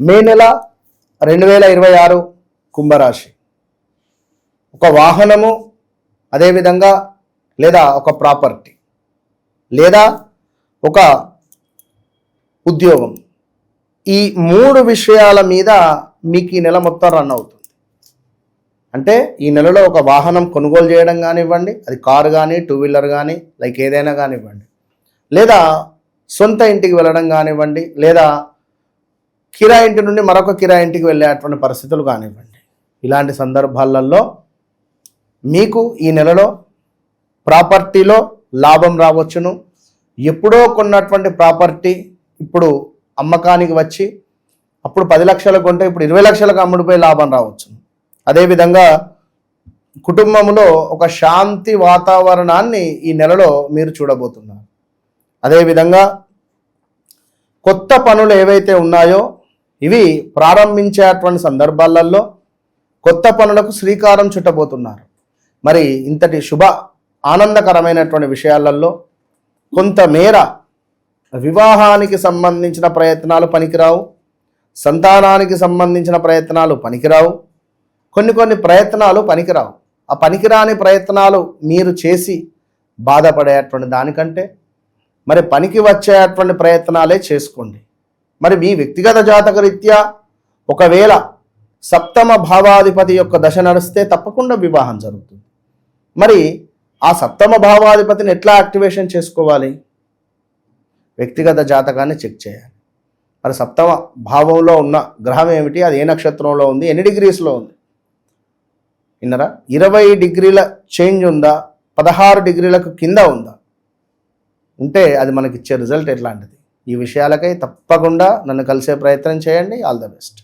మే నెల 2026 కుంభరాశి. ఒక వాహనము, అదేవిధంగా లేదా ఒక ప్రాపర్టీ, లేదా ఒక ఉద్యోగం, ఈ 3 విషయాల మీద మీకు ఈ నెల మొత్తం రన్ అవుతుంది. అంటే ఈ నెలలో ఒక వాహనం కొనుగోలు చేయడం కానివ్వండి, అది కారు కానీ, 2 వీలర్ కానీ, లైక్ ఏదైనా కానివ్వండి, లేదా సొంత ఇంటికి వెళ్ళడం కానివ్వండి, లేదా కిరాయి ఇంటి నుండి మరొక కిరాయి ఇంటికి వెళ్ళేటువంటి పరిస్థితులు కానివ్వండి, ఇలాంటి సందర్భాలలో మీకు ఈ నెలలో ప్రాపర్టీలో లాభం రావచ్చును. ఎప్పుడో కొన్నటువంటి ప్రాపర్టీ ఇప్పుడు అమ్మకానికి వచ్చి అప్పుడు 10 లక్షలకు కొంటే ఇప్పుడు 20 లక్షలకు అమ్ముడిపోయి లాభం రావచ్చును. అదేవిధంగా కుటుంబంలో ఒక శాంతి వాతావరణాన్ని ఈ నెలలో మీరు చూడబోతున్నారు. అదేవిధంగా కొత్త పనులు ఏవైతే ఉన్నాయో ఇవి ప్రారంభించేటువంటి సందర్భాలలో కొత్త పనులకు శ్రీకారం చుట్టబోతున్నారు. మరి ఇంతటి శుభ ఆనందకరమైనటువంటి విషయాలలో కొంతమేర వివాహానికి సంబంధించిన ప్రయత్నాలు పనికిరావు, సంతానానికి సంబంధించిన ప్రయత్నాలు పనికిరావు, కొన్ని ప్రయత్నాలు పనికిరావు. ఆ పనికిరాని ప్రయత్నాలు మీరు చేసి బాధపడేటువంటి దానికంటే మరి పనికి వచ్చేటువంటి ప్రయత్నాలే చేసుకోండి. మరి మీ వ్యక్తిగత జాతక రీత్యా ఒకవేళ 7వ భావాధిపతి యొక్క దశ నడిస్తే తప్పకుండా వివాహం జరుగుతుంది. మరి ఆ 7వ భావాధిపతిని ఎట్లా యాక్టివేషన్ చేసుకోవాలి? వ్యక్తిగత జాతకాన్ని చెక్ చేయాలి. మరి 7వ భావంలో ఉన్న గ్రహం ఏమిటి, అది ఏ నక్షత్రంలో ఉంది, ఎన్ని డిగ్రీస్లో ఉంది విన్నరా? 20 డిగ్రీల చేంజ్ ఉందా, 16 డిగ్రీలకు కింద ఉందా, ఉంటే అది మనకి ఇచ్చే రిజల్ట్ ఎట్లాంటిది? ఈ విషయాలకై తప్పకుండా నన్ను కలిసే ప్రయత్నం చేయండి. All the best.